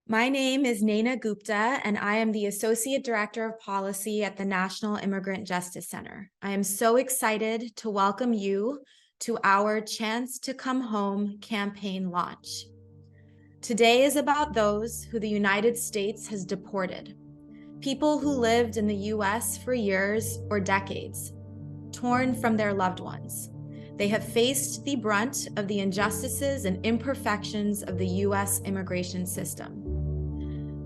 My name is Naina Gupta, and I am the Associate Director of Policy at the National Immigrant Justice Center. I am so excited to welcome you to our Chance to Come Home campaign launch. Today is about those who the United States has deported, people who lived in the US for years or decades, torn from their loved ones. They have faced the brunt of the injustices and imperfections of the US immigration system.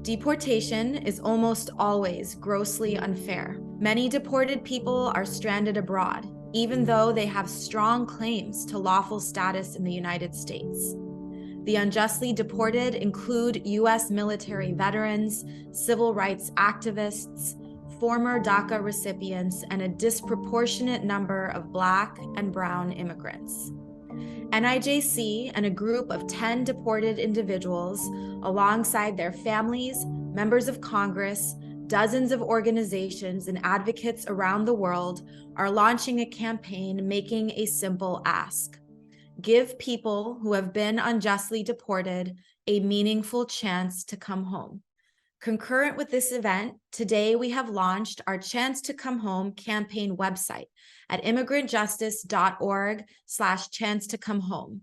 Deportation is almost always grossly unfair. Many deported people are stranded abroad, even though they have strong claims to lawful status in the United States. The unjustly deported include U.S. military veterans, civil rights activists, former DACA recipients, and a disproportionate number of Black and Brown immigrants. NIJC and a group of 10 deported individuals, alongside their families, members of Congress, dozens of organizations, and advocates around the world, are launching a campaign making a simple ask. Give people who have been unjustly deported a meaningful chance to come home. Concurrent with this event, today we have launched our Chance to Come Home campaign website at immigrantjustice.org/chance to come home.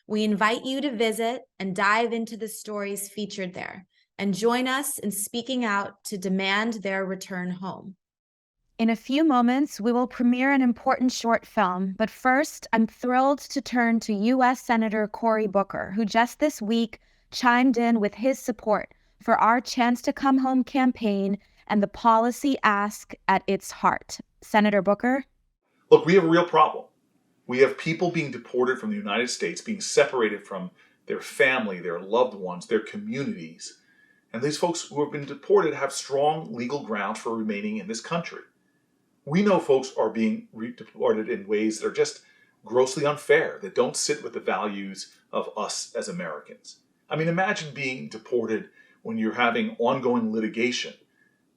We invite you to visit and dive into the stories featured there and join us in speaking out to demand their return home. In a few moments, we will premiere an important short film, but first, I'm thrilled to turn to U.S. Senator Cory Booker, who just this week chimed in with his support for our Chance to Come Home campaign and the policy ask at its heart. Senator Booker? Look, we have a real problem. We have people being deported from the United States, being separated from their family, their loved ones, their communities. And these folks who have been deported have strong legal grounds for remaining in this country. We know folks are being deported in ways that are just grossly unfair, that don't sit with the values of us as Americans. I mean, imagine being deported when you're having ongoing litigation,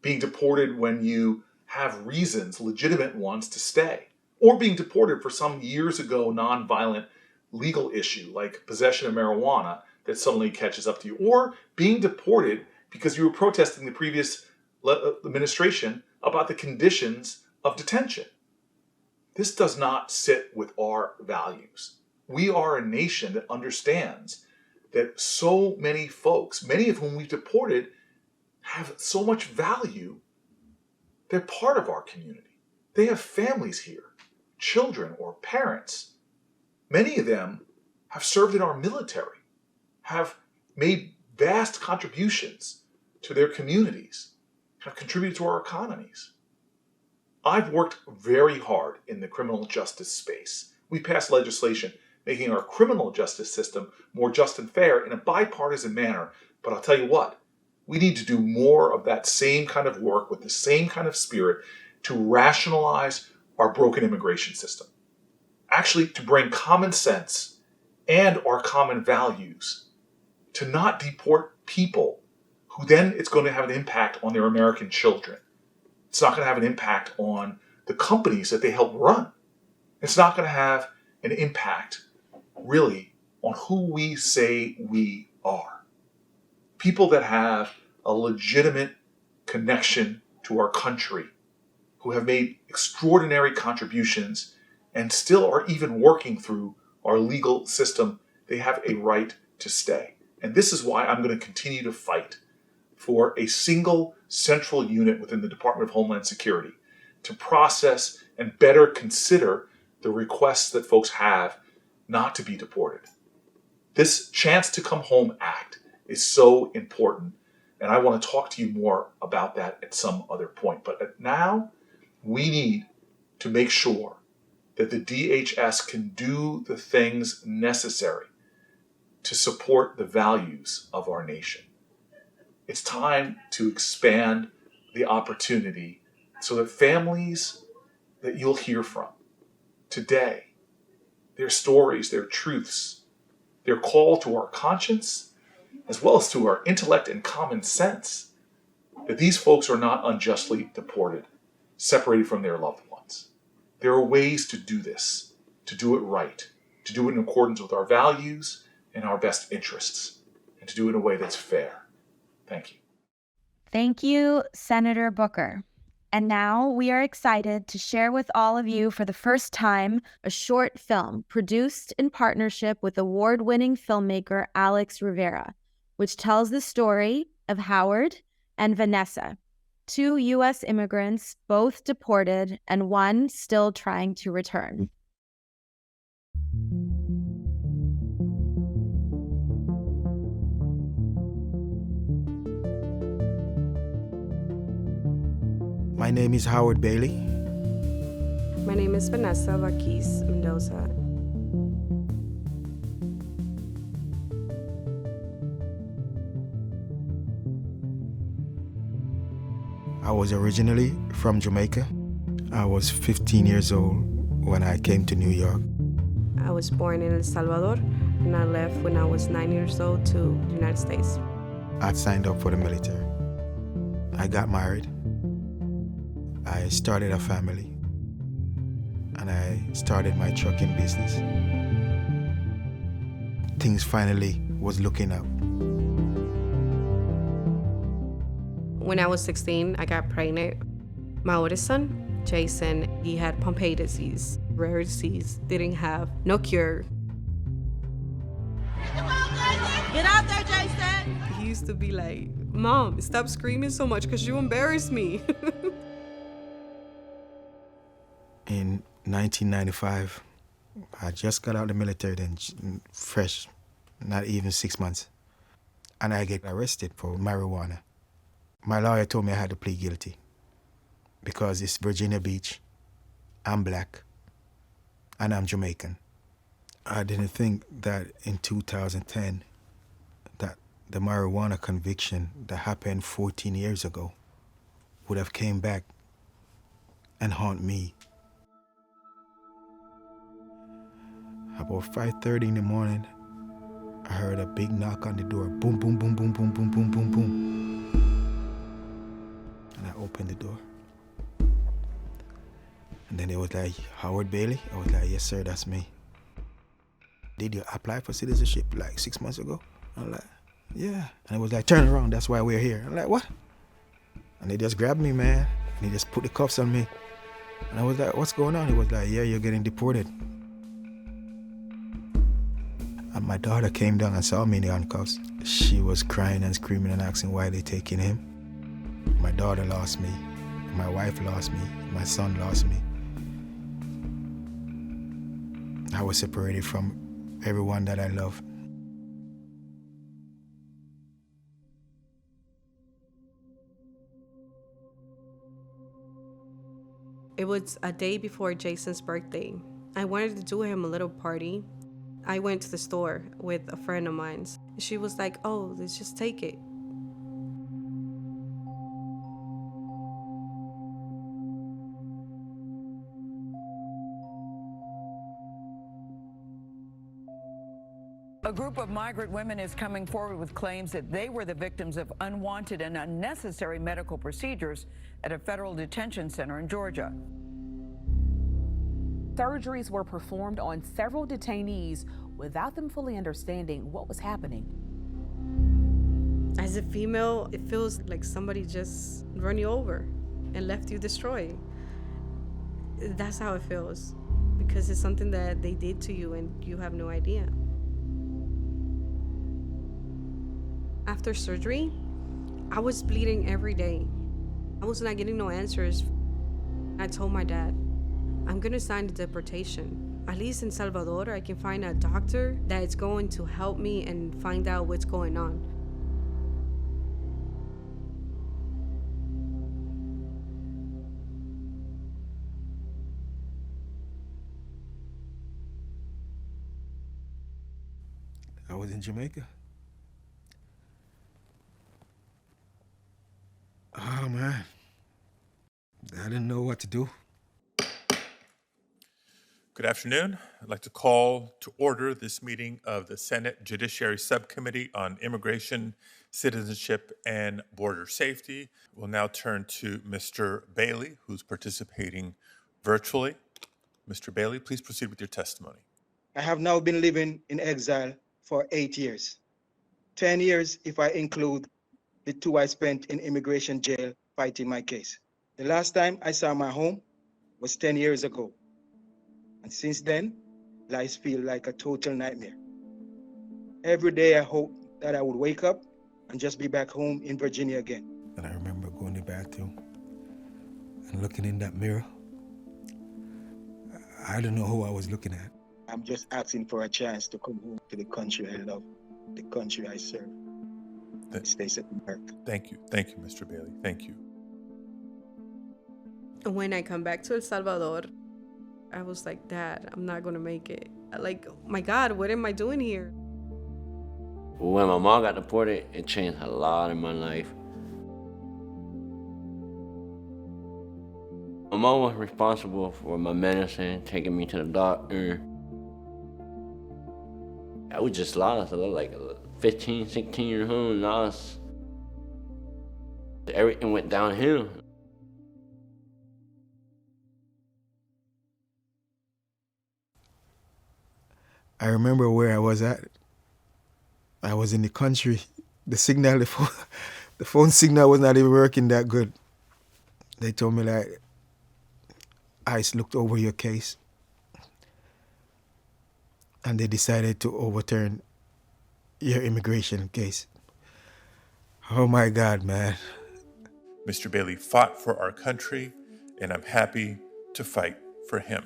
being deported when you have reasons, legitimate ones, to stay, or being deported for some years ago nonviolent legal issue like possession of marijuana that suddenly catches up to you, or being deported because you were protesting the previous administration about the conditions of detention. This does not sit with our values. We are a nation that understands that so many folks, many of whom we've deported, have so much value. They're part of our community. They have families here, children or parents. Many of them have served in our military, have made vast contributions to their communities, have contributed to our economies. I've worked very hard in the criminal justice space. We passed legislation making our criminal justice system more just and fair in a bipartisan manner. But I'll tell you what, we need to do more of that same kind of work with the same kind of spirit to rationalize our broken immigration system. Actually, to bring common sense and our common values to not deport people who then it's going to have an impact on their American children. It's not going to have an impact on the companies that they help run. It's not going to have an impact, really, on who we say we are. People that have a legitimate connection to our country, who have made extraordinary contributions and still are even working through our legal system, they have a right to stay. And this is why I'm going to continue to fight for a single central unit within the Department of Homeland Security to process and better consider the requests that folks have not to be deported. This Chance to Come Home Act is so important, and I want to talk to you more about that at some other point. But now, we need to make sure that the DHS can do the things necessary to support the values of our nation. It's time to expand the opportunity so that families that you'll hear from today, their stories, their truths, their call to our conscience, as well as to our intellect and common sense, that these folks are not unjustly deported, separated from their loved ones. There are ways to do this, to do it right, to do it in accordance with our values and our best interests, and to do it in a way that's fair. Thank you. Thank you, Senator Booker. And now we are excited to share with all of you for the first time a short film produced in partnership with award-winning filmmaker Alex Rivera, which tells the story of Howard and Vanessa, two U.S. immigrants, both deported and one still trying to return. My name is Howard Bailey. My name is Vanessa Mendoza. I was originally from Jamaica. I was 15 years old when I came to New York. I was born in El Salvador, and I left when I was 9 years old to the United States. I signed up for the military. I got married. I started a family. And I started my trucking business. Things finally was looking up. When I was 16, I got pregnant. My oldest son, Jason, he had Pompe disease, rare disease, didn't have no cure. Get out there, Jason! He used to be like, Mom, stop screaming so much because you embarrass me. In 1995, I just got out of the military then, fresh, not even 6 months. And I get arrested for marijuana. My lawyer told me I had to plead guilty because it's Virginia Beach, I'm black, and I'm Jamaican. I didn't think that in 2010 that the marijuana conviction that happened 14 years ago would have came back and haunt me. About 5:30 in the morning, I heard a big knock on the door. Boom, boom, boom, boom, boom, boom, boom, boom, boom. And I opened the door. And then it was like, Howard Bailey? I was like, yes, sir, that's me. Did you apply for citizenship like 6 months ago? I'm like, yeah. And it was like, turn around, that's why we're here. I'm like, what? And they just grabbed me, man. And they just put the cuffs on me. And I was like, what's going on? He was like, yeah, you're getting deported. And my daughter came down and saw me in the handcuffs. She was crying and screaming and asking why they taking him. My daughter lost me. My wife lost me. My son lost me. I was separated from everyone that I love. It was a day before Jason's birthday. I wanted to do him a little party. I went to the store with a friend of mine. She was like, oh, let's just take it. A group of migrant women is coming forward with claims that they were the victims of unwanted and unnecessary medical procedures at a federal detention center in Georgia. Surgeries were performed on several detainees without them fully understanding what was happening. As a female, it feels like somebody just run you over and left you destroyed. That's how it feels, because it's something that they did to you and you have no idea. After surgery, I was bleeding every day. I was not getting no answers. I told my dad, I'm gonna sign the deportation. At least in Salvador, I can find a doctor that is going to help me and find out what's going on. I was in Jamaica. Oh, man. I didn't know what to do. Good afternoon. I'd like to call to order this meeting of the Senate Judiciary Subcommittee on Immigration, Citizenship, and Border Safety. We'll now turn to Mr. Bailey, who's participating virtually. Mr. Bailey, please proceed with your testimony. I have now been living in exile for 8 years. 10 years if I include the 2 I spent in immigration jail fighting my case. The last time I saw my home was 10 years ago. And since then, life feels like a total nightmare. Every day I hope that I would wake up and just be back home in Virginia again. And I remember going to the bathroom and looking in that mirror. I don't know who I was looking at. I'm just asking for a chance to come home to the country I love, the country I serve. The States of America. Thank you, Mr. Bailey. Thank you. When I come back to El Salvador, I was like, Dad, I'm not gonna make it. Like, my God, what am I doing here? When my mom got deported, it changed a lot in my life. My mom was responsible for my medicine, taking me to the doctor. I was just lost. I was like 15, 16 years old, lost. Everything went downhill. I remember where I was at. I was in the country. The signal, the phone signal was not even working that good. They told me like, ICE looked over your case and they decided to overturn your immigration case. Oh my God, man. Mr. Bailey fought for our country, and I'm happy to fight for him.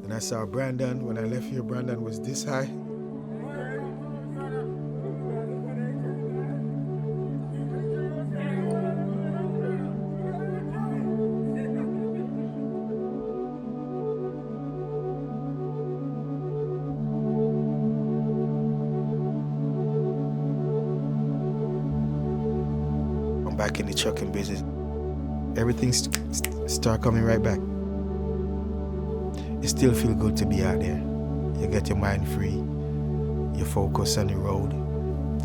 And I saw Brandon. When I left here, Brandon was this high. I'm back in the trucking business. Everything start coming right back. It still feel good to be out there. You get your mind free. You focus on the road.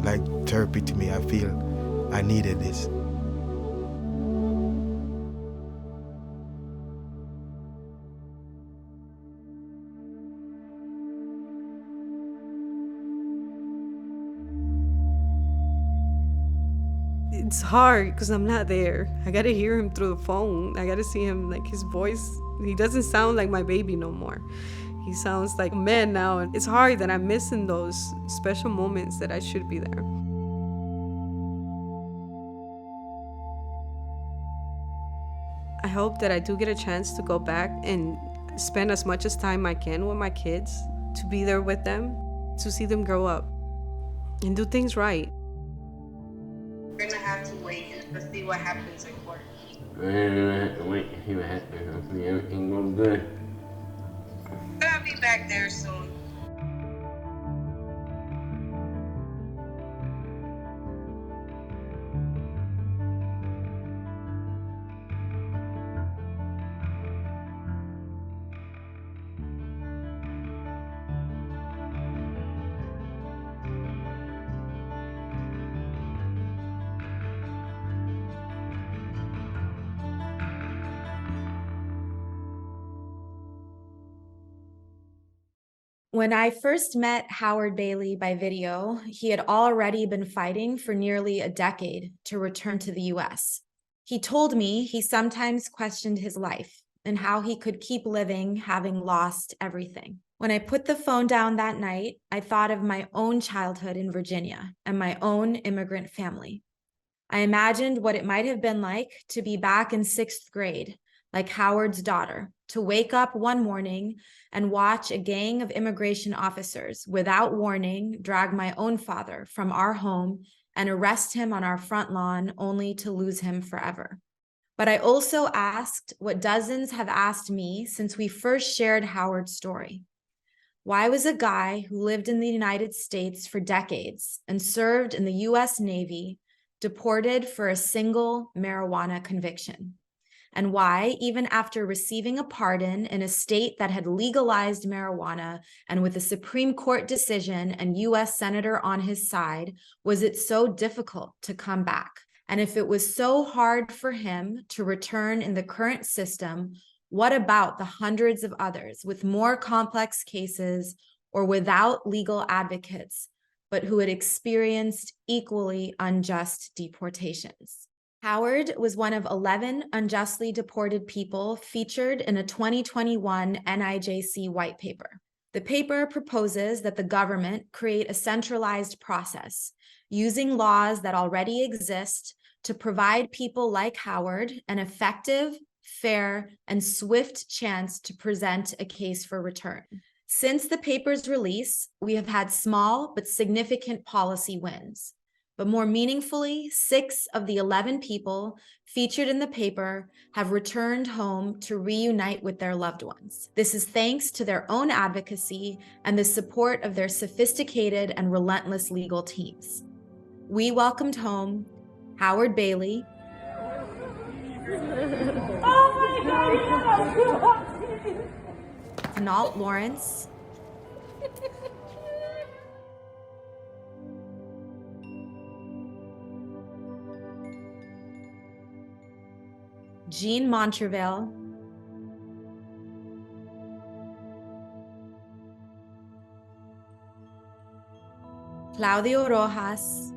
Like therapy to me, I feel I needed this. It's hard because I'm not there. I gotta hear him through the phone. I gotta see him, like his voice. He doesn't sound like my baby no more. He sounds like a man now. And it's hard that I'm missing those special moments that I should be there. I hope that I do get a chance to go back and spend as much as time I can with my kids, to be there with them, to see them grow up and do things right. We're gonna have to wait and see what happens in court. We're gonna have to wait and see what happens. Hopefully everything goes good. I'll be back there soon. When I first met Howard Bailey by video, he had already been fighting for nearly a decade to return to the US. He told me he sometimes questioned his life and how he could keep living having lost everything. When I put the phone down that night, I thought of my own childhood in Virginia and my own immigrant family. I imagined what it might have been like to be back in 6th grade, like Howard's daughter, to wake up one morning and watch a gang of immigration officers without warning drag my own father from our home and arrest him on our front lawn only to lose him forever. But I also asked what dozens have asked me since we first shared Howard's story. Why was a guy who lived in the United States for decades and served in the US Navy deported for a single marijuana conviction? and why, even after receiving a pardon in a state that had legalized marijuana and with a Supreme Court decision and U.S. Senator on his side, was it so difficult to come back? And if it was so hard for him to return in the current system, what about the hundreds of others with more complex cases or without legal advocates, but who had experienced equally unjust deportations? Howard was one of 11 unjustly deported people featured in a 2021 NIJC white paper. The paper proposes that the government create a centralized process using laws that already exist to provide people like Howard an effective, fair, and swift chance to present a case for return. Since the paper's release, we have had small but significant policy wins. But more meaningfully, 6 of the 11 people featured in the paper have returned home to reunite with their loved ones. This is thanks to their own advocacy and the support of their sophisticated and relentless legal teams. We welcomed home Howard Bailey, Nault Lawrence, Jean Montreville, Claudio Rojas,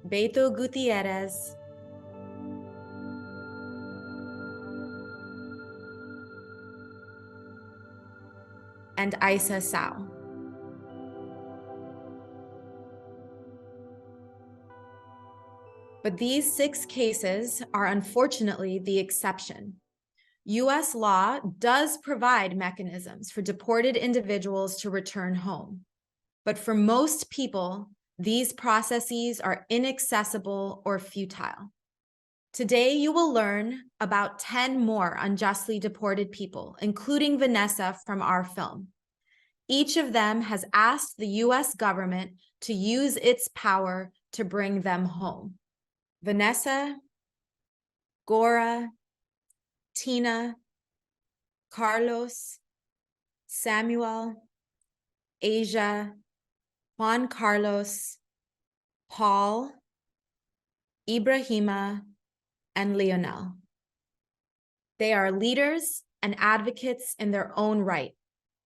Beto Gutierrez, and Isa Sao. But these 6 cases are unfortunately the exception. U.S. law does provide mechanisms for deported individuals to return home. But for most people, these processes are inaccessible or futile. Today, you will learn about 10 more unjustly deported people, including Vanessa from our film. Each of them has asked the U.S. government to use its power to bring them home. Vanessa, Gora, Tina, Carlos, Samuel, Asia, Juan Carlos, Paul, Ibrahima, and Leonel. They are leaders and advocates in their own right,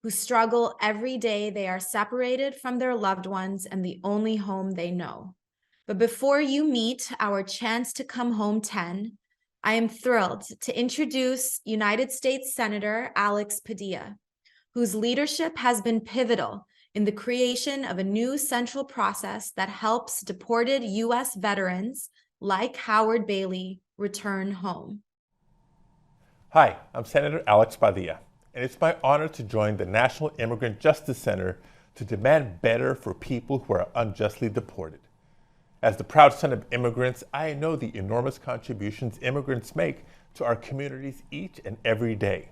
who struggle every day they are separated from their loved ones and the only home they know. But before you meet our Chance to Come Home 10, I am thrilled to introduce United States Senator Alex Padilla, whose leadership has been pivotal in the creation of a new central process that helps deported U.S. veterans like Howard Bailey return home. Hi, I'm Senator Alex Padilla, and it's my honor to join the National Immigrant Justice Center to demand better for people who are unjustly deported. As the proud son of immigrants, I know the enormous contributions immigrants make to our communities each and every day.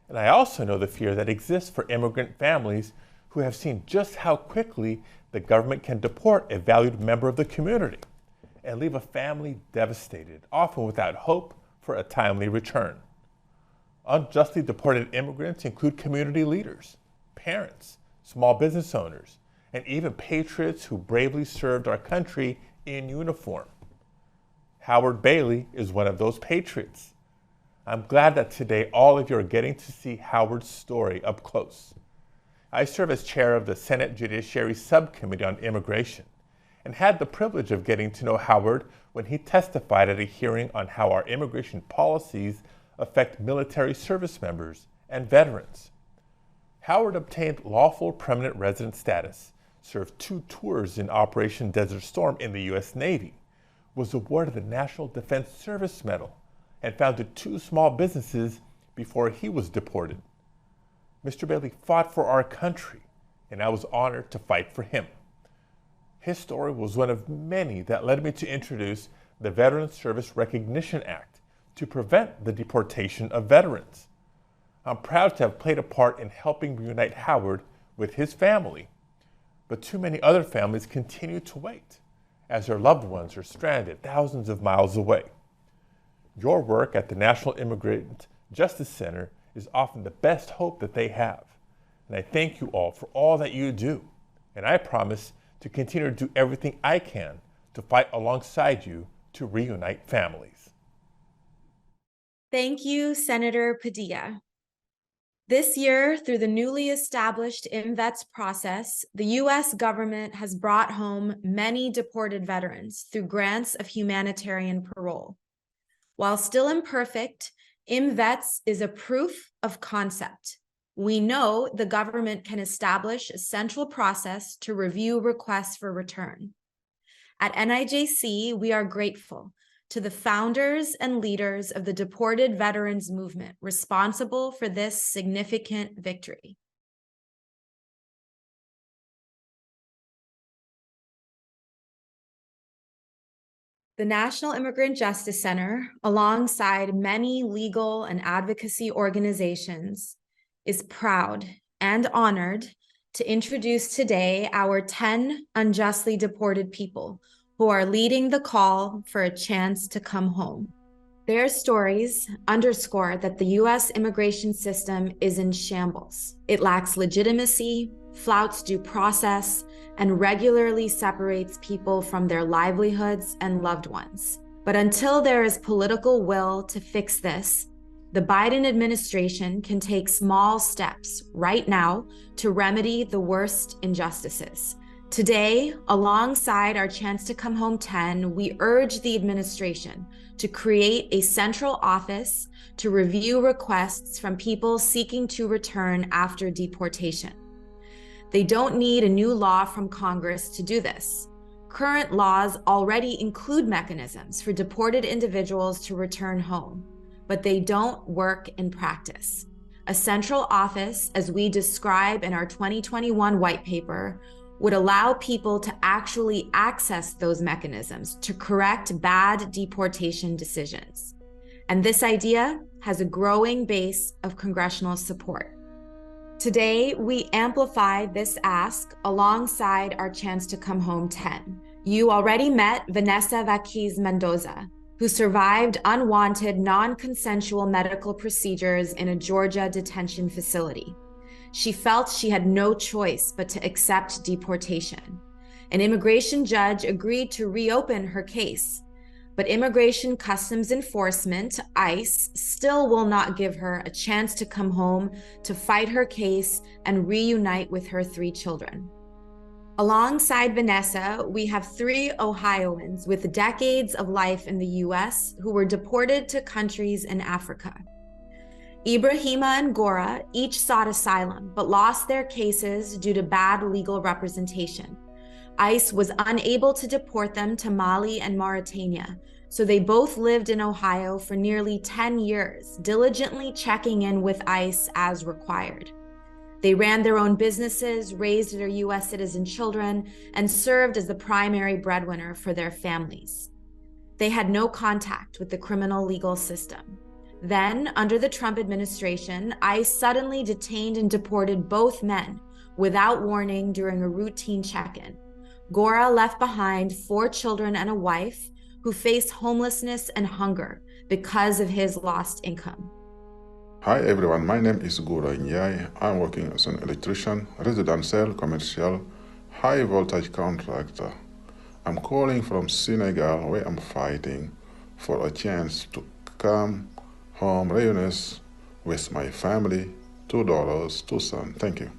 And I also know the fear that exists for immigrant families who have seen just how quickly the government can deport a valued member of the community and leave a family devastated, often without hope for a timely return. Unjustly deported immigrants include community leaders, parents, small business owners, and even patriots who bravely served our country in uniform. Howard Bailey is one of those patriots. I'm glad that today all of you are getting to see Howard's story up close. I serve as chair of the Senate Judiciary Subcommittee on Immigration and had the privilege of getting to know Howard when he testified at a hearing on how our immigration policies affect military service members and veterans. Howard obtained lawful permanent resident status, served 2 tours in Operation Desert Storm in the U.S. Navy, was awarded the National Defense Service Medal, and founded 2 small businesses before he was deported. Mr. Bailey fought for our country, and I was honored to fight for him. His story was one of many that led me to introduce the Veterans Service Recognition Act to prevent the deportation of veterans. I'm proud to have played a part in helping reunite Howard with his family, but too many other families continue to wait as their loved ones are stranded thousands of miles away. Your work at the National Immigrant Justice Center is often the best hope that they have. And I thank you all for all that you do. And I promise to continue to do everything I can to fight alongside you to reunite families. Thank you, Senator Padilla. This year, through the newly established MVETS process, the U.S. government has brought home many deported veterans through grants of humanitarian parole. While still imperfect, MVETS is a proof of concept. We know the government can establish a central process to review requests for return. At NIJC, we are grateful to the founders and leaders of the deported veterans movement responsible for this significant victory. The National Immigrant Justice Center, alongside many legal and advocacy organizations, is proud and honored to introduce today our 10 unjustly deported people who are leading the call for a chance to come home. Their stories underscore that the U.S. immigration system is in shambles. It lacks legitimacy, flouts due process, and regularly separates people from their livelihoods and loved ones. But until there is political will to fix this, the Biden administration can take small steps right now to remedy the worst injustices. Today, alongside our Chance to Come Home 10, we urge the administration to create a central office to review requests from people seeking to return after deportation. They don't need a new law from Congress to do this. Current laws already include mechanisms for deported individuals to return home, but they don't work in practice. A central office, as we describe in our 2021 white paper, would allow people to actually access those mechanisms to correct bad deportation decisions. And this idea has a growing base of congressional support. Today, we amplify this ask alongside our Chance to Come Home 10. You already met Vanessa Mendoza, who survived unwanted, non-consensual medical procedures in a Georgia detention facility. She felt she had no choice but to accept deportation. An immigration judge agreed to reopen her case, but Immigration Customs Enforcement, ICE, still will not give her a chance to come home to fight her case and reunite with her 3 children. Alongside Vanessa, we have 3 Ohioans with decades of life in the US who were deported to countries in Africa. Ibrahima and Gora each sought asylum, but lost their cases due to bad legal representation. ICE was unable to deport them to Mali and Mauritania, so they both lived in Ohio for nearly 10 years, diligently checking in with ICE as required. They ran their own businesses, raised their US citizen children, and served as the primary breadwinner for their families. They had no contact with the criminal legal system. Then, under the Trump administration, ICE suddenly detained and deported both men without warning during a routine check-in. Gora left behind 4 children and a wife who faced homelessness and hunger because of his lost income. Hi everyone, my name is Gora Nyai. I'm working as an electrician, residential, commercial, high voltage contractor. I'm calling from Senegal where I'm fighting for a chance to come home reunited with my family, 2 daughters, 2 sons. Thank you.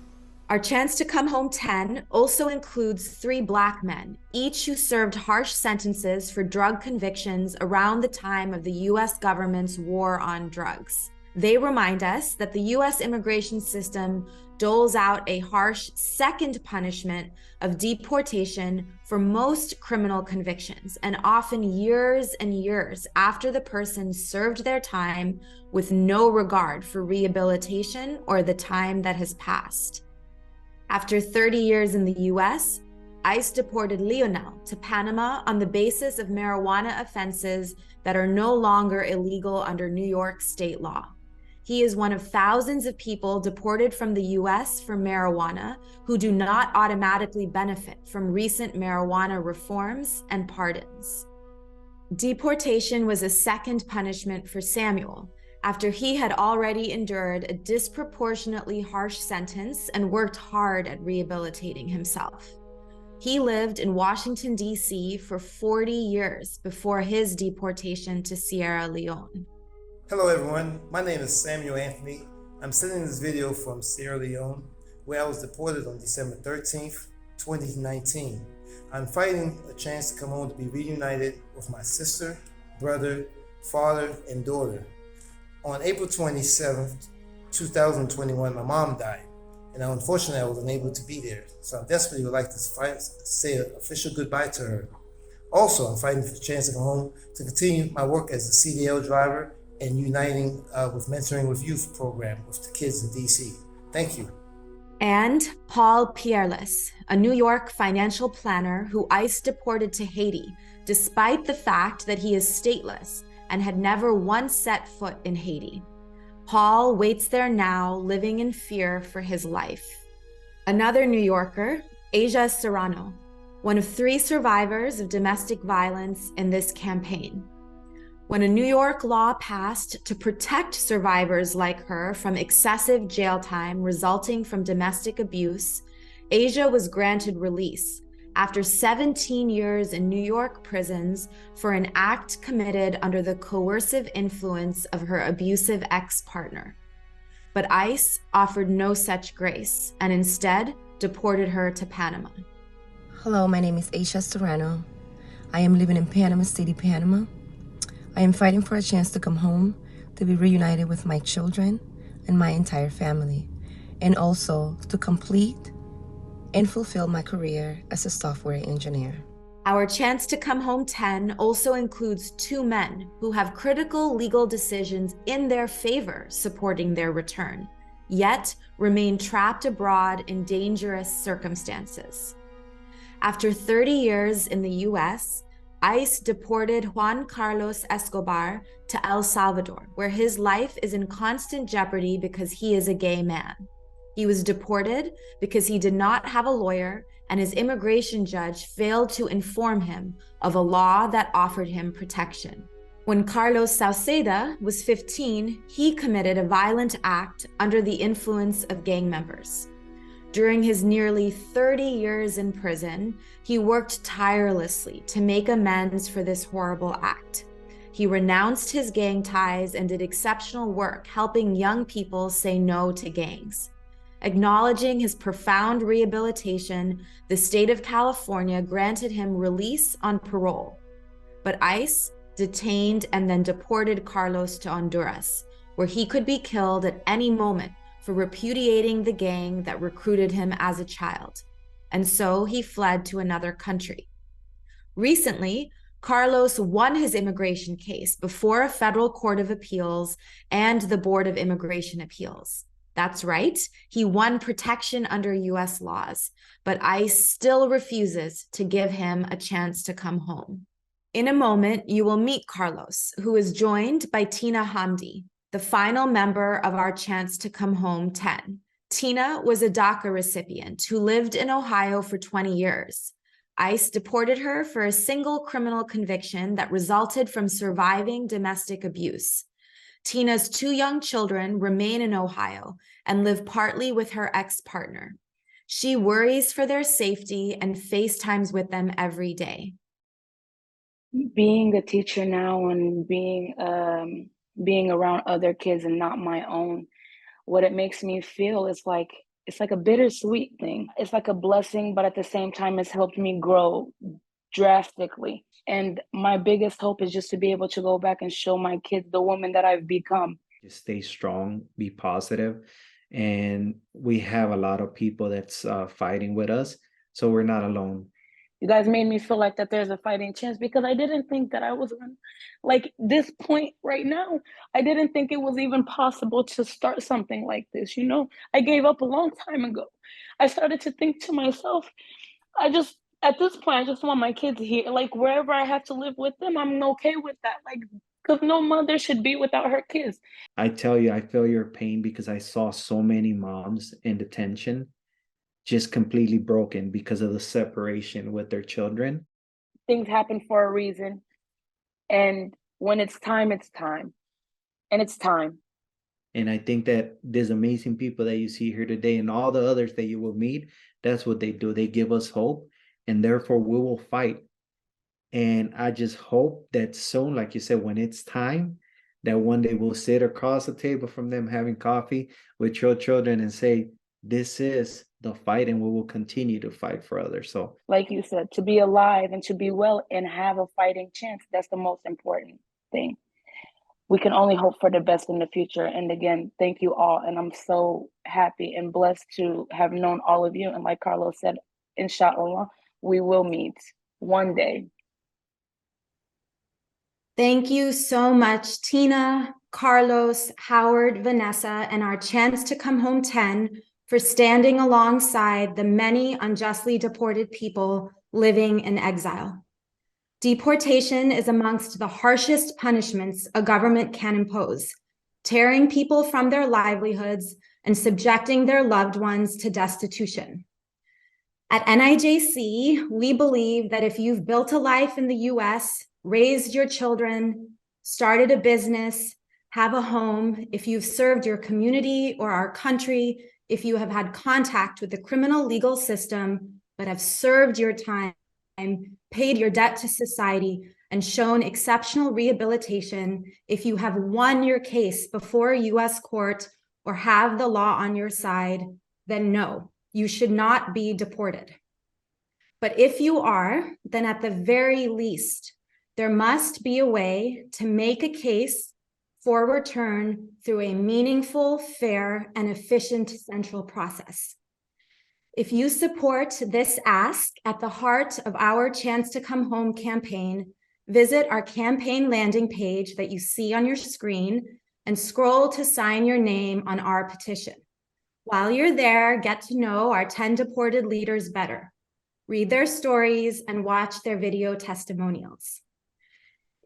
Our Chance to Come Home 10 also includes 3 Black men, each who served harsh sentences for drug convictions around the time of the US government's war on drugs. They remind us that the US immigration system doles out a harsh second punishment of deportation for most criminal convictions, and often years and years after the person served their time with no regard for rehabilitation or the time that has passed. After 30 years in the US, ICE deported Lionel to Panama on the basis of marijuana offenses that are no longer illegal under New York state law. He is one of thousands of people deported from the US for marijuana who do not automatically benefit from recent marijuana reforms and pardons. Deportation was a second punishment for Samuel, after he had already endured a disproportionately harsh sentence and worked hard at rehabilitating himself. He lived in Washington, D.C. for 40 years before his deportation to Sierra Leone. Hello everyone, my name is Samuel Anthony. I'm sending this video from Sierra Leone, where I was deported on December 13th, 2019. I'm fighting a chance to come home to be reunited with my sister, brother, father, and daughter. On April 27th, 2021, my mom died, and unfortunately I wasn't able to be there. So I desperately would like to say an official goodbye to her. Also, I'm fighting for the chance to come home to continue my work as a CDL driver and uniting with Mentoring with Youth program with the kids in DC. Thank you. And Paul Pierles, a New York financial planner who ICE deported to Haiti, despite the fact that he is stateless and had never once set foot in Haiti. Paul waits there now, living in fear for his life. Another New Yorker, Asia Serrano, one of 3 survivors of domestic violence in this campaign. When a New York law passed to protect survivors like her from excessive jail time resulting from domestic abuse, Asia was granted release after 17 years in New York prisons for an act committed under the coercive influence of her abusive ex-partner. But ICE offered no such grace and instead deported her to Panama. Hello, my name is Aisha Serrano. I am living in Panama City, Panama. I am fighting for a chance to come home, to be reunited with my children and my entire family, and also to complete and fulfill my career as a software engineer. Our Chance to Come Home 10 also includes 2 men who have critical legal decisions in their favor supporting their return, yet remain trapped abroad in dangerous circumstances. After 30 years in the US, ICE deported Juan Carlos Escobar to El Salvador, where his life is in constant jeopardy because he is a gay man. He was deported because he did not have a lawyer, and his immigration judge failed to inform him of a law that offered him protection. When Carlos Sauceda was 15, he committed a violent act under the influence of gang members. During his nearly 30 years in prison, he worked tirelessly to make amends for this horrible act. He renounced his gang ties and did exceptional work helping young people say no to gangs. Acknowledging his profound rehabilitation, the state of California granted him release on parole. But ICE detained and then deported Carlos to Honduras, where he could be killed at any moment for repudiating the gang that recruited him as a child. And so he fled to another country. Recently, Carlos won his immigration case before a federal court of appeals and the Board of Immigration Appeals. That's right, he won protection under US laws, but ICE still refuses to give him a chance to come home. In a moment, you will meet Carlos, who is joined by Tina Hamdi, the final member of our Chance to Come Home 10. Tina was a DACA recipient who lived in Ohio for 20 years. ICE deported her for a single criminal conviction that resulted from surviving domestic abuse. Tina's 2 young children remain in Ohio and live partly with her ex-partner. She worries for their safety and FaceTimes with them every day. Being a teacher now and being around other kids and not my own, what it makes me feel is like it's like a bittersweet thing. It's like a blessing, but at the same time, it's helped me grow drastically. And my biggest hope is just to be able to go back and show my kids the woman that I've become. Just stay strong, be positive, and we have a lot of people that's fighting with us, so we're not alone. You guys made me feel like that there's a fighting chance, because I didn't think that I was on like this point right now. I didn't think it was even possible to start something like this. You know, I gave up a long time ago. I started to think to myself, at this point, I just want my kids here. Like wherever I have to live with them, I'm okay with that. Like because no mother should be without her kids. I tell you, I feel your pain because I saw so many moms in detention just completely broken because of the separation with their children. Things happen for a reason. And when it's time, it's time. And it's time. And I think that there's amazing people that you see here today and all the others that you will meet. That's what they do. They give us hope, and therefore we will fight. And I just hope that soon, like you said, when it's time, that one day we'll sit across the table from them having coffee with your children and say, this is the fight, and we will continue to fight for others. So, like you said, to be alive and to be well and have a fighting chance, that's the most important thing. We can only hope for the best in the future. And again, thank you all. And I'm so happy and blessed to have known all of you. And like Carlos said, inshallah, we will meet one day. Thank you so much, Tina, Carlos, Howard, Vanessa, and our Chance to Come Home 10 for standing alongside the many unjustly deported people living in exile. Deportation is amongst the harshest punishments a government can impose, tearing people from their livelihoods and subjecting their loved ones to destitution. At NIJC, we believe that if you've built a life in the US, raised your children, started a business, have a home, if you've served your community or our country, if you have had contact with the criminal legal system, but have served your time, paid your debt to society, and shown exceptional rehabilitation, if you have won your case before a US court or have the law on your side, then no, you should not be deported. But if you are, then at the very least, there must be a way to make a case for return through a meaningful, fair, and efficient central process. If you support this ask at the heart of our Chance to Come Home campaign, visit our campaign landing page that you see on your screen and scroll to sign your name on our petition. While you're there, get to know our 10 deported leaders better. Read their stories and watch their video testimonials.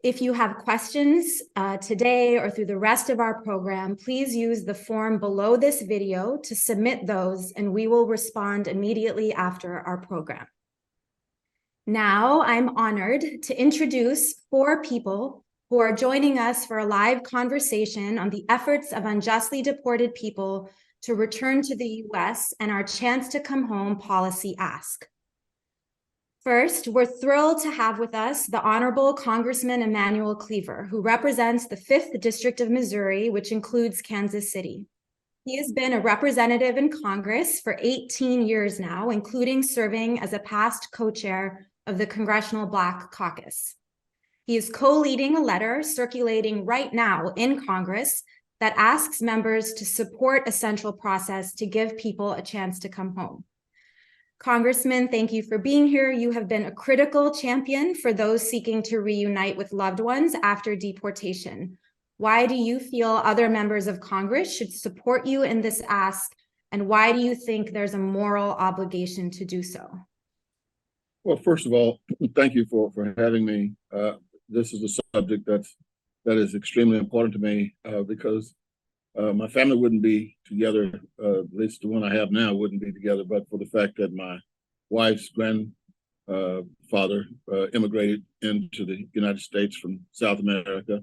If you have questions today or through the rest of our program, please use the form below this video to submit those, and we will respond immediately after our program. Now, I'm honored to introduce 4 people who are joining us for a live conversation on the efforts of unjustly deported people to return to the US and our Chance to Come Home policy ask. First, we're thrilled to have with us the Honorable Congressman Emanuel Cleaver, who represents the 5th District of Missouri, which includes Kansas City. He has been a representative in Congress for 18 years now, including serving as a past co-chair of the Congressional Black Caucus. He is co-leading a letter circulating right now in Congress that asks members to support a central process to give people a chance to come home. Congressman, thank you for being here. You have been a critical champion for those seeking to reunite with loved ones after deportation. Why do you feel other members of Congress should support you in this ask, and why do you think there's a moral obligation to do so? Well, first of all, thank you for having me. This is a subject that is extremely important to me because my family wouldn't be together, at least the one I have now wouldn't be together, but for the fact that my wife's grandfather immigrated into the United States from South America.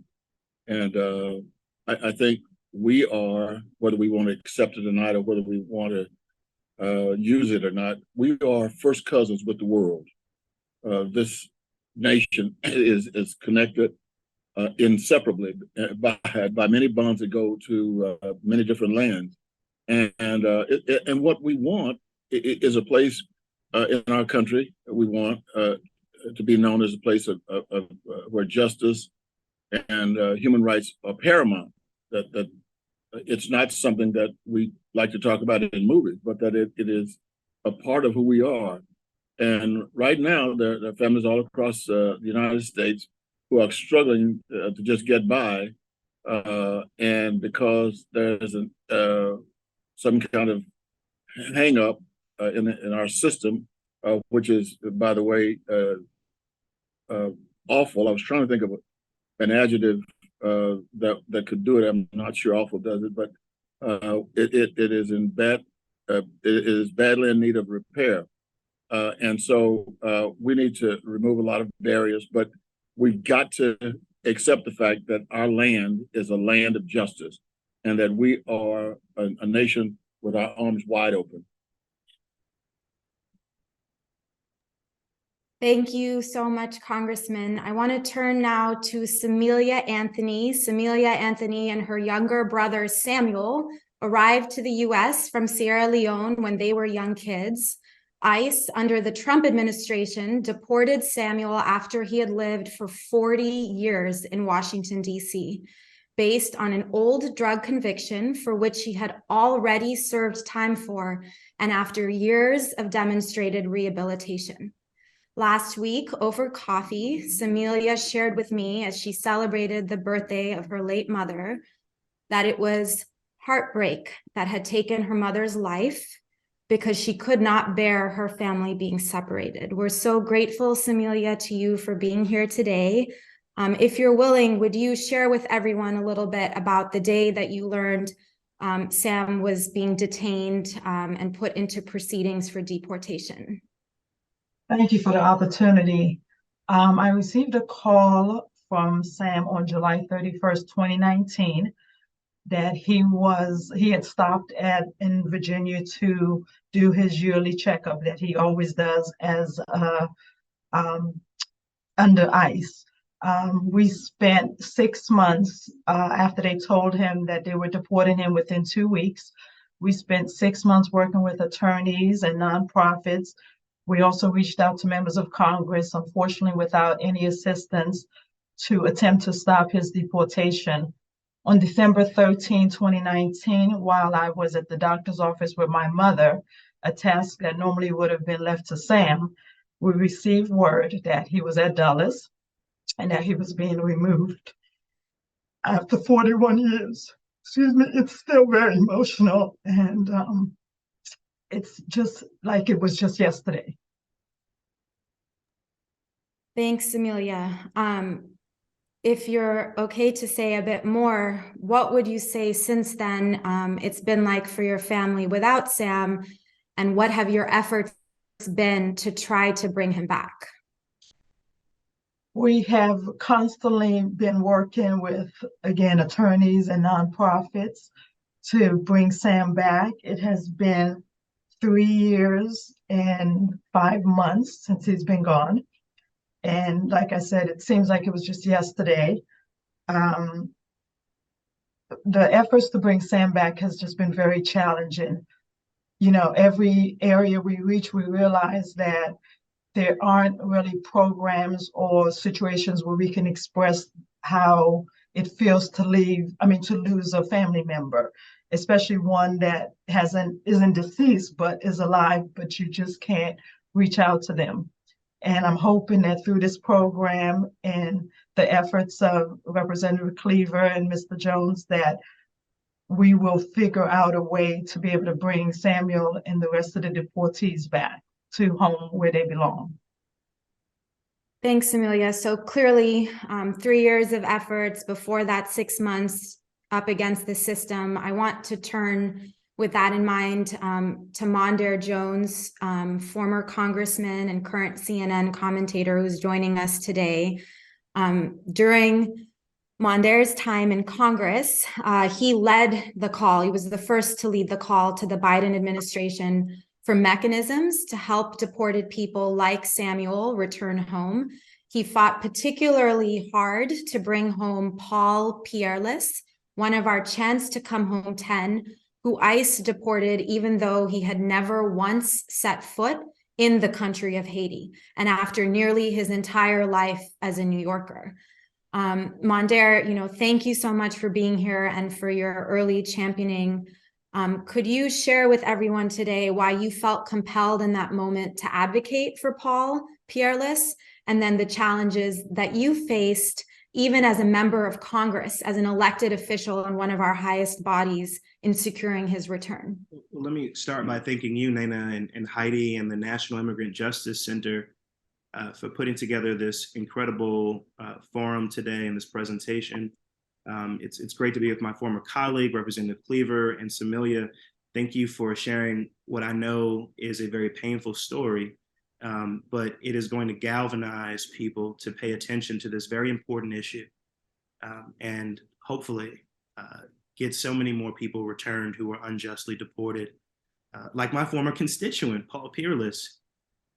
And I think we are, whether we want to accept it or not, or whether we want to use it or not, we are first cousins with the world. This nation is connected inseparably by many bonds that go to many different lands, and what we want is a place in our country. We want to be known as a place of where justice and human rights are paramount. That it's not something that we like to talk about in movies, but that it is a part of who we are. And right now, there are families all across the United States who are struggling to just get by, and because there's some kind of hang up in our system, which is, by the way, awful. I was trying to think of an adjective that could do it. I'm not sure Awful does it, but it is in bad it is badly in need of repair. And so we need to remove a lot of barriers, but we've got to accept the fact that our land is a land of justice and that we are a nation with our arms wide open. Thank you so much, Congressman. I want to turn now to Samelia Anthony. Samelia Anthony and her younger brother, Samuel, arrived to the U.S. from Sierra Leone when they were young kids. ICE, under the Trump administration, deported Samuel after he had lived for 40 years in Washington, D.C., based on an old drug conviction for which he had already served time for, and after years of demonstrated rehabilitation. Last week, over coffee, Samelia shared with me as she celebrated the birthday of her late mother that it was heartbreak that had taken her mother's life because she could not bear her family being separated. We're so grateful, Samelia, to you for being here today. If you're willing, would you share with everyone a little bit about the day that you learned Sam was being detained and put into proceedings for deportation? Thank you for the opportunity. I received a call from Sam on July 31st, 2019, that he had stopped in Virginia to do his yearly checkup that he always does as under ICE. We spent 6 months after they told him that they were deporting him within 2 weeks. We spent 6 months working with attorneys and nonprofits. We also reached out to members of Congress, unfortunately without any assistance, to attempt to stop his deportation. On December 13, 2019, while I was at the doctor's office with my mother, a task that normally would have been left to Sam, we received word that he was at Dulles and that he was being removed. After 41 years, excuse me, it's still very emotional, and it's just like it was just yesterday. Thanks, Amelia. If you're okay to say a bit more, what would you say since then it's been like for your family without Sam, and what have your efforts been to try to bring him back? We have constantly been working with, again, attorneys and nonprofits to bring Sam back. It has been 3 years and 5 months since he's been gone. And like I said, it seems like it was just yesterday. The efforts to bring Sam back has just been very challenging. You know, every area we reach, we realize that there aren't really programs or situations where we can express how it feels to lose a family member, especially one that isn't deceased, but is alive, but you just can't reach out to them. And I'm hoping that through this program and the efforts of Representative Cleaver and Mr. Jones, that we will figure out a way to be able to bring Samuel and the rest of the deportees back to home where they belong. Thanks, Amelia. So clearly 3 years of efforts, before that 6 months up against the system. I want to turn with that in mind to Mondaire Jones, former congressman and current CNN commentator who's joining us today. During Mondaire's time in Congress, he led the call. He was the first to lead the call to the Biden administration for mechanisms to help deported people like Samuel return home. He fought particularly hard to bring home Paul Pierless, one of our Chance to Come Home 10, who ICE deported even though he had never once set foot in the country of Haiti, and after nearly his entire life as a New Yorker. Mondaire, thank you so much for being here and for your early championing. Could you share with everyone today why you felt compelled in that moment to advocate for Paul Pierless, and then the challenges that you faced even as a member of Congress, as an elected official in one of our highest bodies, in securing his return? Well, let me start by thanking you, Nana, and Heidi, and the National Immigrant Justice Center for putting together this incredible forum today and this presentation. It's great to be with my former colleague, Representative Cleaver, and Samilia. Thank you for sharing what I know is a very painful story, but it is going to galvanize people to pay attention to this very important issue, and hopefully get so many more people returned who were unjustly deported. Like my former constituent, Paul Peerless.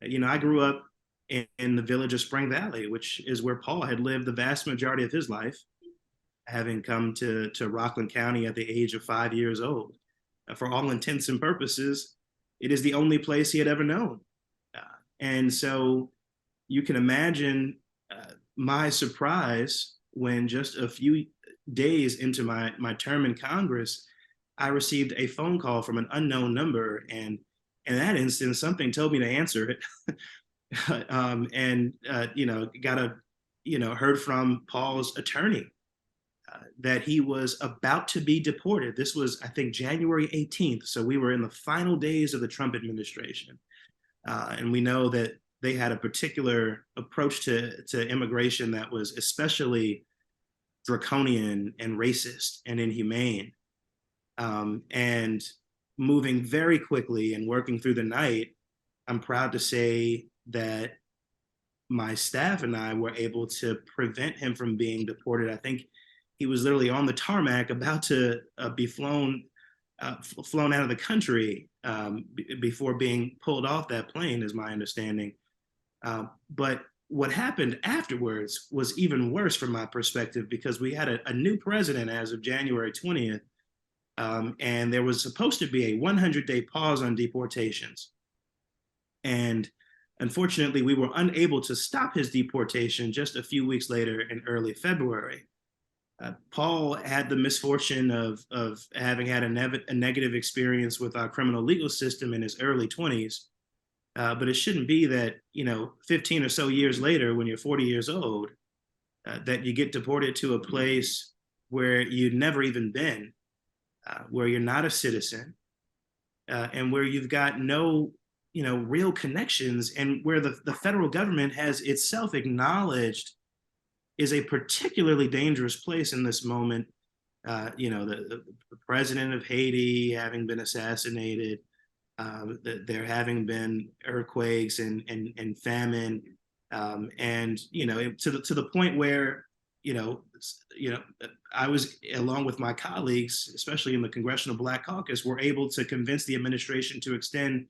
You know, I grew up in the village of Spring Valley, which is where Paul had lived the vast majority of his life, having come to Rockland County at the age of 5 years old. For all intents and purposes, it is the only place he had ever known. And so you can imagine my surprise when just a few days into my term in Congress, I received a phone call from an unknown number. And in that instance, something told me to answer it. Heard from Paul's attorney that he was about to be deported. This was, I think, January 18th. So we were in the final days of the Trump administration. And we know that they had a particular approach to immigration that was especially draconian and racist and inhumane. And moving very quickly and working through the night, I'm proud to say that my staff and I were able to prevent him from being deported. I think he was literally on the tarmac about to be flown out of the country before being pulled off that plane, is my understanding. But what happened afterwards was even worse from my perspective, because we had a new president as of January 20th, and there was supposed to be a 100-day pause on deportations. And unfortunately, we were unable to stop his deportation just a few weeks later in early February. Paul had the misfortune of having had a negative experience with our criminal legal system in his early 20s. But it shouldn't be that, 15 or so years later, when you're 40 years old, that you get deported to a place where you've never even been, where you're not a citizen, and where you've got no, real connections, and where the federal government has itself acknowledged is a particularly dangerous place in this moment. The president of Haiti having been assassinated, there having been earthquakes and famine, and to the point where I was, along with my colleagues, especially in the Congressional Black Caucus, were able to convince the administration to extend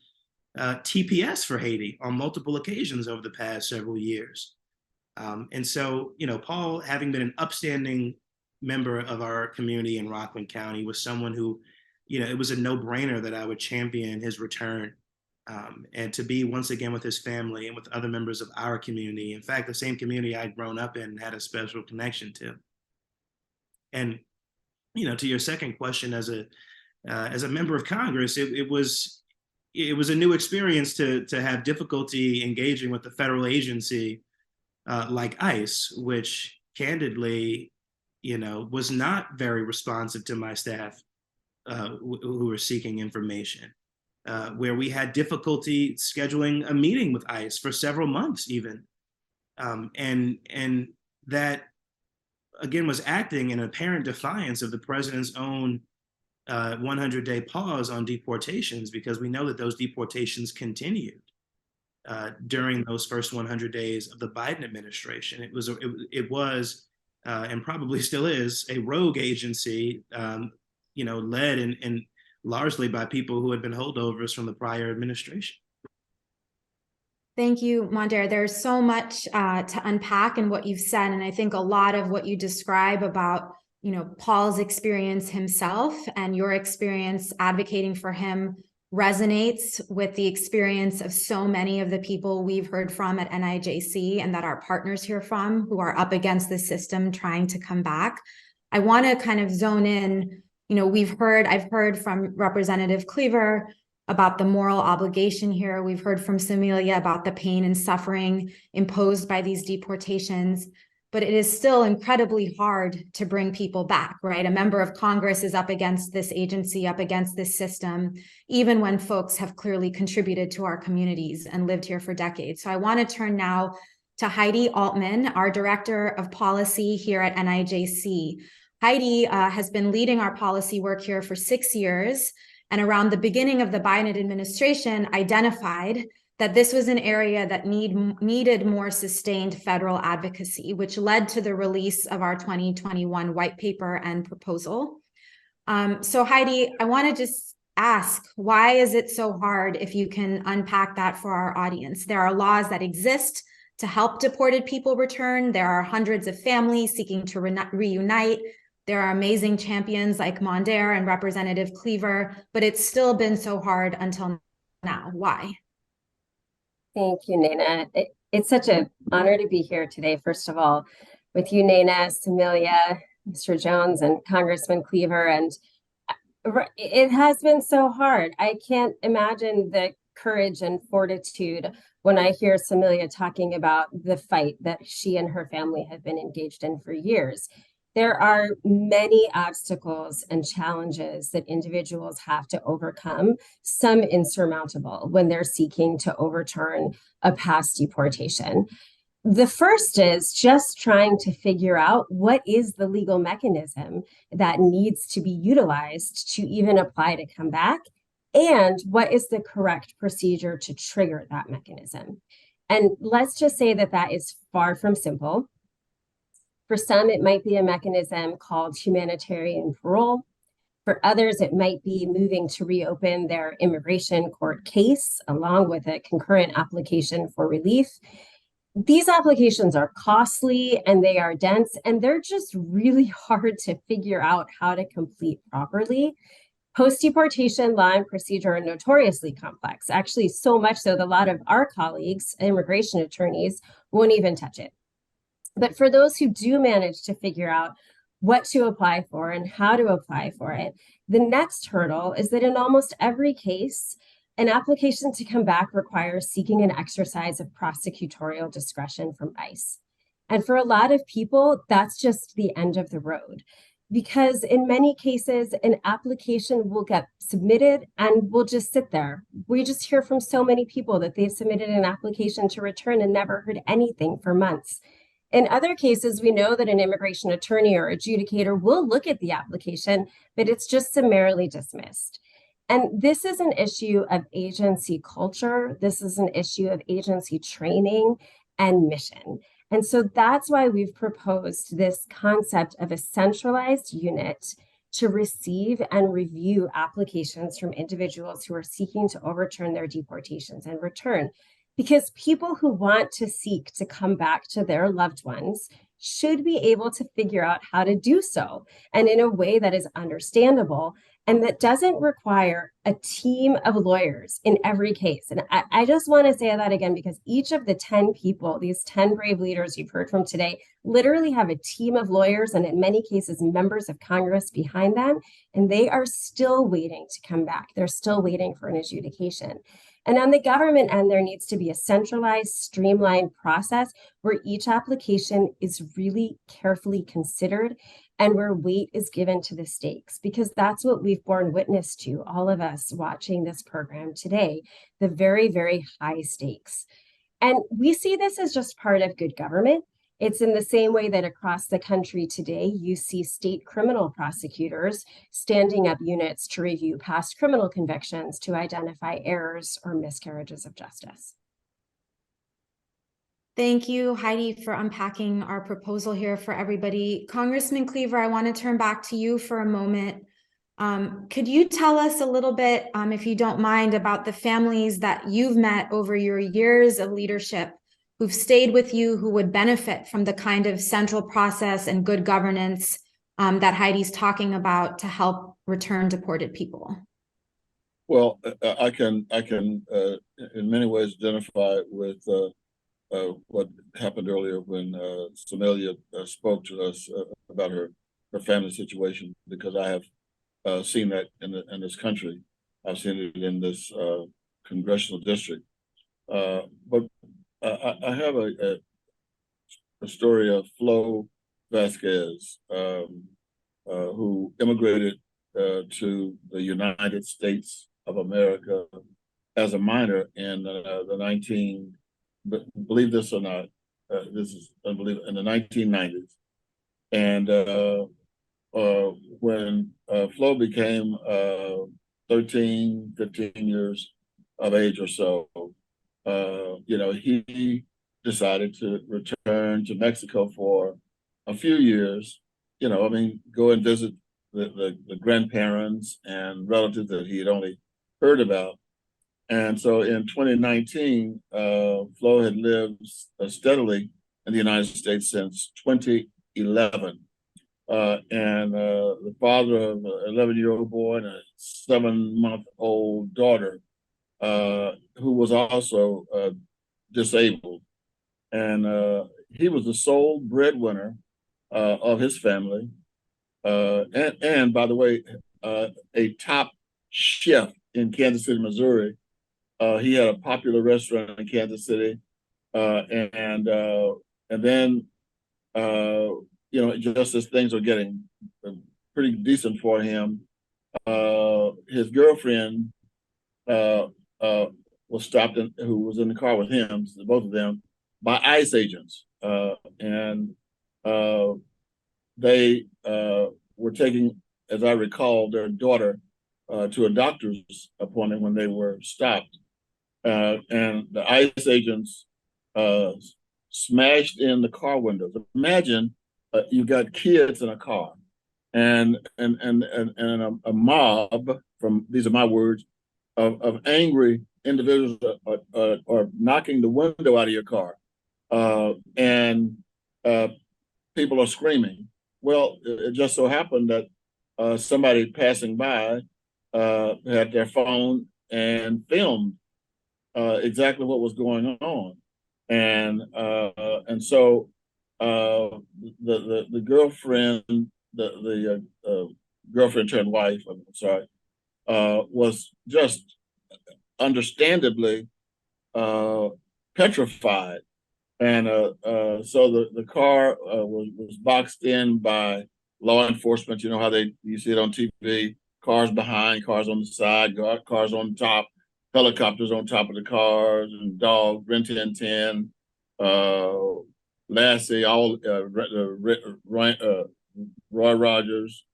TPS for Haiti on multiple occasions over the past several years. And so, Paul, having been an upstanding member of our community in Rockland County, was someone who, it was a no-brainer that I would champion his return, and to be once again with his family and with other members of our community. In fact, the same community I'd grown up in and had a special connection to. And, to your second question, as a member of Congress, it was a new experience to have difficulty engaging with the federal agency like ICE, which candidly, was not very responsive to my staff who were seeking information, where we had difficulty scheduling a meeting with ICE for several months even. And that, again, was acting in apparent defiance of the president's own 100-day pause on deportations, because we know that those deportations continued during those first 100 days of the Biden administration. It was and probably still is a rogue agency, led and largely by people who had been holdovers from the prior administration. Thank you, Mondaire. There's so much to unpack in what you've said. And I think a lot of what you describe about, Paul's experience himself and your experience advocating for him resonates with the experience of so many of the people we've heard from at NIJC and that our partners hear from, who are up against the system trying to come back. I want to kind of zone in, I've heard from Representative Cleaver about the moral obligation here. We've heard from Samilia about the pain and suffering imposed by these deportations, but it is still incredibly hard to bring people back, right? A member of Congress is up against this agency, up against this system, even when folks have clearly contributed to our communities and lived here for decades. So I want to turn now to Heidi Altman, our Director of Policy here at NIJC. Heidi has been leading our policy work here for 6 years, and around the beginning of the Biden administration identified that this was an area that needed more sustained federal advocacy, which led to the release of our 2021 white paper and proposal. So Heidi, I want to just ask, why is it so hard, if you can unpack that for our audience? There are laws that exist to help deported people return. There are hundreds of families seeking to reunite. There are amazing champions like Mondaire and Representative Cleaver, but it's still been so hard until now. Why? Thank you, Nana. It's such an honor to be here today, first of all, with you, Nana, Samilia, Mr. Jones, and Congressman Cleaver. And it has been so hard. I can't imagine the courage and fortitude when I hear Samilia talking about the fight that she and her family have been engaged in for years. There are many obstacles and challenges that individuals have to overcome, some insurmountable, when they're seeking to overturn a past deportation. The first is just trying to figure out what is the legal mechanism that needs to be utilized to even apply to come back, and what is the correct procedure to trigger that mechanism. And let's just say that that is far from simple. For some, it might be a mechanism called humanitarian parole. For others, it might be moving to reopen their immigration court case along with a concurrent application for relief. These applications are costly and they are dense, and they're just really hard to figure out how to complete properly. Post-deportation law and procedure are notoriously complex, actually so much so that a lot of our colleagues, immigration attorneys, won't even touch it. But for those who do manage to figure out what to apply for and how to apply for it, the next hurdle is that in almost every case, an application to come back requires seeking an exercise of prosecutorial discretion from ICE. And for a lot of people, that's just the end of the road. Because in many cases, an application will get submitted and will just sit there. We just hear from so many people that they've submitted an application to return and never heard anything for months. In other cases, we know that an immigration attorney or adjudicator will look at the application, but it's just summarily dismissed. And this is an issue of agency culture. This is an issue of agency training and mission. And so that's why we've proposed this concept of a centralized unit to receive and review applications from individuals who are seeking to overturn their deportations and return. Because people who want to seek to come back to their loved ones should be able to figure out how to do so, and in a way that is understandable and that doesn't require a team of lawyers in every case. And I just want to say that again, because each of the 10 people, these 10 brave leaders you've heard from today, literally have a team of lawyers and in many cases members of Congress behind them, and they are still waiting to come back. They're still waiting for an adjudication. And on the government end, there needs to be a centralized, streamlined process where each application is really carefully considered and where weight is given to the stakes, because that's what we've borne witness to, all of us watching this program today, the very, very high stakes. And we see this as just part of good government. It's in the same way that across the country today, you see state criminal prosecutors standing up units to review past criminal convictions to identify errors or miscarriages of justice. Thank you, Heidi, for unpacking our proposal here for everybody. Congressman Cleaver, I want to turn back to you for a moment. Could you tell us a little bit, if you don't mind, about the families that you've met over your years of leadership who've stayed with you, who would benefit from the kind of central process and good governance that Heidi's talking about to help return deported people? Well, I can in many ways identify with what happened earlier when Samilia spoke to us about her family situation, because I have seen that in this country. I've seen it in this congressional district. But I have a story of Flo Vasquez, who immigrated to the United States of America as a minor in believe this or not, this is unbelievable, in the 1990s. And when Flo became 13, 15 years of age or so, he decided to return to Mexico for a few years, go and visit the grandparents and relatives that he had only heard about. And so in 2019, Flo had lived steadily in the United States since 2011. And the father of an 11-year-old boy and a 7-month-old daughter, who was also disabled. And he was the sole breadwinner of his family. And by the way, a top chef in Kansas City, Missouri. He had a popular restaurant in Kansas City. And then, just as things were getting pretty decent for him, his girlfriend was stopped, who was in the car with him, both of them, by ICE agents. And they were taking, as I recall, their daughter to a doctor's appointment when they were stopped. And the ICE agents smashed in the car windows. Imagine you got kids in a car, and a mob, from, these are my words, of angry individuals are knocking the window out of your car, and people are screaming. Well, it just so happened that somebody passing by had their phone and filmed exactly what was going on, and so the girlfriend, the girlfriend turned wife, I'm sorry, was just understandably petrified, and so the car was boxed in by law enforcement. You know how you see it on TV: cars behind, cars on the side, cars on top, helicopters on top of the cars, and dogs, Rin Tin Tin, Lassie, all Roy Rogers,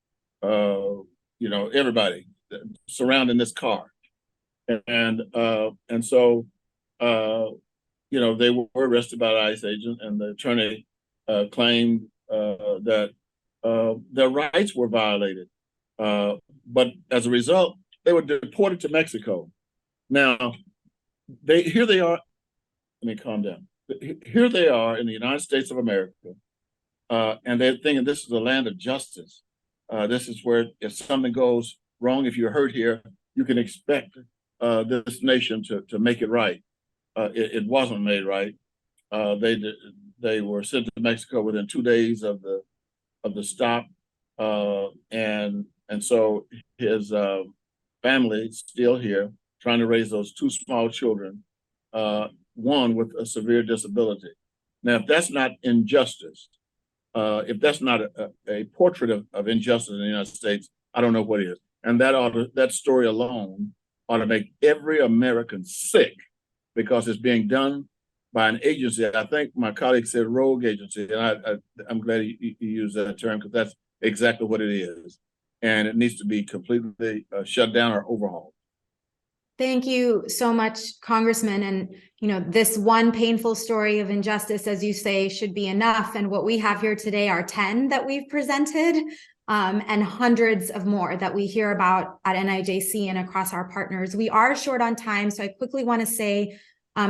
everybody surrounding this car, and so they were arrested by the ICE agent, and the attorney claimed that their rights were violated, but as a result, they were deported to Mexico. Now, here they are. Let me calm down. Here they are in the United States of America, and they're thinking this is a land of justice. This is where if something goes wrong, if you're hurt here, you can expect this nation to make it right. It wasn't made right. They were sent to Mexico within 2 days of the stop, and so his family is still here, trying to raise those 2 small children, one with a severe disability. Now, if that's not injustice, if that's not a portrait of injustice in the United States, I don't know what is. And that story alone ought to make every American sick, because it's being done by an agency. I think my colleague said rogue agency, and I'm glad you used that term, because that's exactly what it is. And it needs to be completely shut down or overhauled. Thank you so much, Congressman. And, this one painful story of injustice, as you say, should be enough. And what we have here today are 10 that we've presented, and hundreds of more that we hear about at NIJC and across our partners. We are short on time, so I quickly want to say,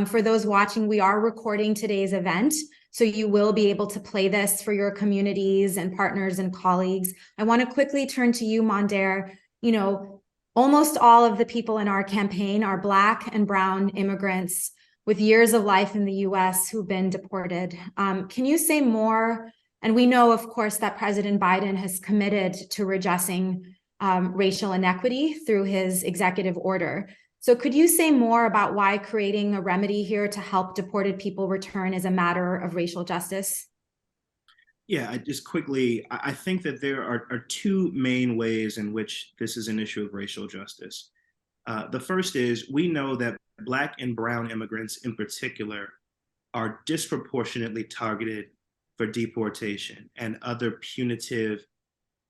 for those watching, we are recording today's event, so you will be able to play this for your communities and partners and colleagues. I want to quickly turn to you, Mondaire. Almost all of the people in our campaign are Black and Brown immigrants with years of life in the US who've been deported. Can you say more? And we know, of course, that President Biden has committed to redressing racial inequity through his executive order. So could you say more about why creating a remedy here to help deported people return is a matter of racial justice? Yeah, just quickly, I think that there are 2 main ways in which this is an issue of racial justice. The first is, we know that Black and Brown immigrants in particular are disproportionately targeted for deportation and other punitive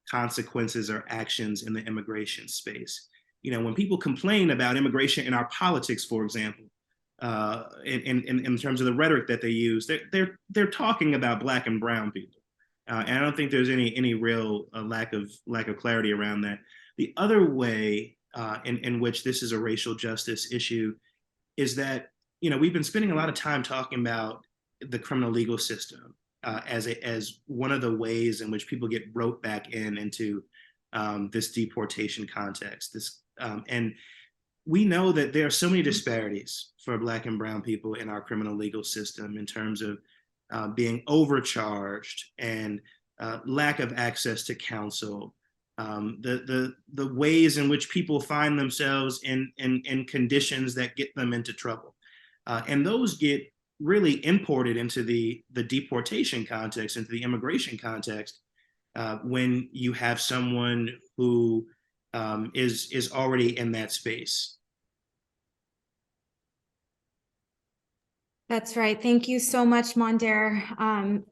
consequences or actions in the immigration space. You know, when people complain about immigration in our politics, for example, in terms of the rhetoric that they use, they're talking about Black and brown people, and I don't think there's any real lack of clarity around that. The other way in which this is a racial justice issue is that, you know, we've been spending a lot of time talking about the criminal legal system as one of the ways in which people get roped back into this deportation context. And we know that there are so many disparities for Black and brown people in our criminal legal system in terms of being overcharged and lack of access to counsel, the ways in which people find themselves in conditions that get them into trouble. And those get really imported into the deportation context, into the immigration context, when you have someone who is already in that space. That's right. Thank you so much, Mondaire,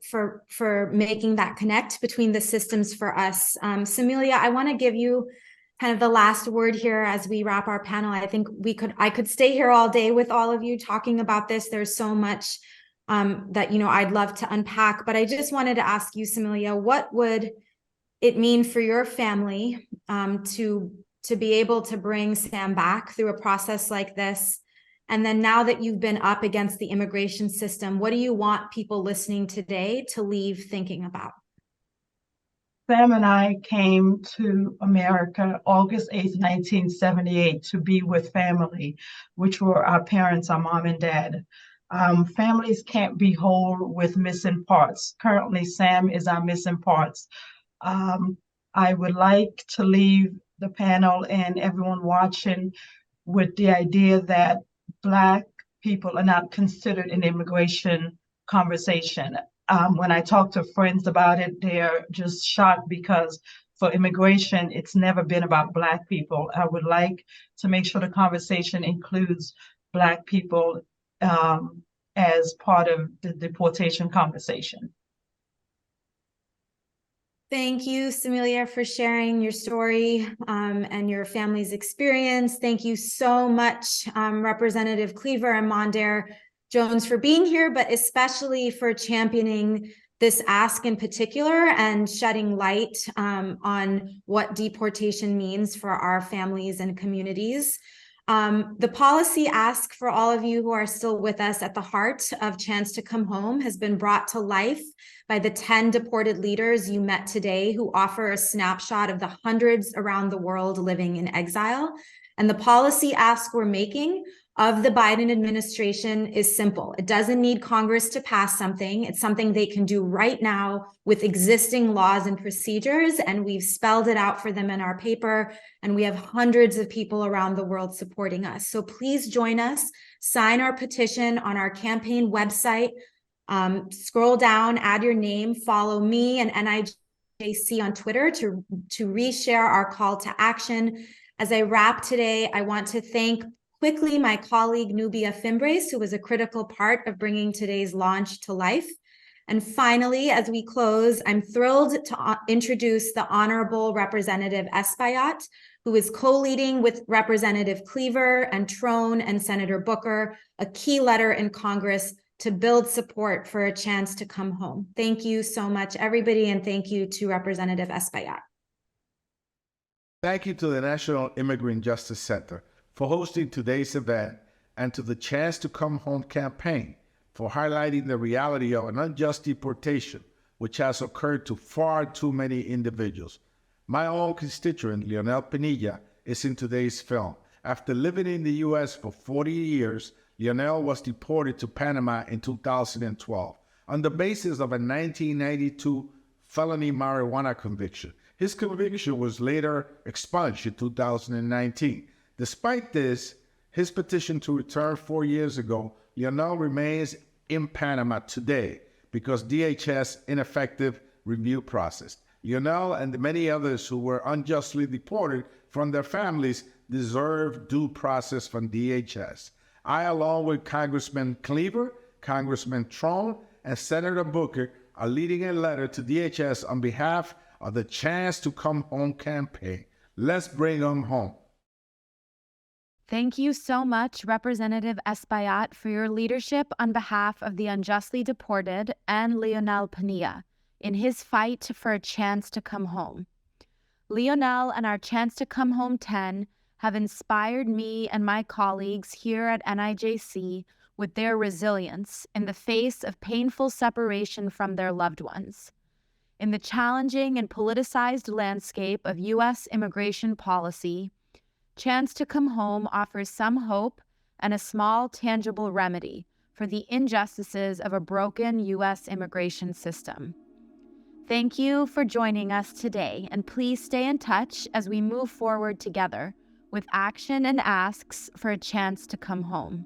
for making that connect between the systems for us. Samilia, I want to give you kind of the last word here as we wrap our panel. I think I could stay here all day with all of you talking about this. There's so much that, you know, I'd love to unpack, but I just wanted to ask you, Samilia, what would it mean for your family to be able to bring Sam back through a process like this? And then now that you've been up against the immigration system, what do you want people listening today to leave thinking about? Sam and I came to America August 8th, 1978 to be with family, which were our parents, our mom and dad. Families can't be whole with missing parts. Currently, Sam is our missing parts. I would like to leave the panel and everyone watching with the idea that Black people are not considered in immigration conversation. When I talk to friends about it, they're just shocked because for immigration, it's never been about Black people. I would like to make sure the conversation includes Black people as part of the deportation conversation. Thank you, Samilia, for sharing your story and your family's experience. Thank you so much, Representative Cleaver and Mondaire Jones, for being here, but especially for championing this ask in particular and shedding light on what deportation means for our families and communities. The policy ask for all of you who are still with us at the heart of Chance to Come Home has been brought to life by the 10 deported leaders you met today who offer a snapshot of the hundreds around the world living in exile. And the policy ask we're making of the Biden administration is simple. It doesn't need Congress to pass something. It's something they can do right now with existing laws and procedures. And we've spelled it out for them in our paper. And we have hundreds of people around the world supporting us. So please join us, sign our petition on our campaign website, scroll down, add your name, follow me and NIJC on Twitter to reshare our call to action. As I wrap today, I want to thank quickly my colleague Nubia Fimbres, who was a critical part of bringing today's launch to life. And finally, as we close, I'm thrilled to introduce the Honorable Representative Espaillat, who is co-leading with Representative Cleaver and Trone and Senator Booker, a key letter in Congress to build support for a chance to come home. Thank you so much, everybody, and thank you to Representative Espaillat. Thank you to the National Immigrant Justice Center for hosting today's event, and to the Chance to Come Home campaign for highlighting the reality of an unjust deportation which has occurred to far too many individuals. My own constituent, Leonel Padilla, is in today's film. After living in the U.S. for 40 years, Leonel was deported to Panama in 2012 on the basis of a 1992 felony marijuana conviction. His conviction was later expunged in 2019. Despite this, his petition to return 4 years ago, Leonel remains in Panama today because DHS ineffective review process. Leonel and the many others who were unjustly deported from their families deserve due process from DHS. I, along with Congressman Cleaver, Congressman Trone, and Senator Booker, are leading a letter to DHS on behalf of the Chance to Come Home campaign. Let's bring them home. Thank you so much, Representative Espaillat, for your leadership on behalf of the unjustly deported and Lionel Padilla in his fight for a chance to come home. Lionel and our Chance to Come Home 10 have inspired me and my colleagues here at NIJC with their resilience in the face of painful separation from their loved ones. In the challenging and politicized landscape of U.S. immigration policy, Chance to Come Home offers some hope and a small, tangible remedy for the injustices of a broken U.S. immigration system. Thank you for joining us today, and please stay in touch as we move forward together with action and asks for a chance to come home.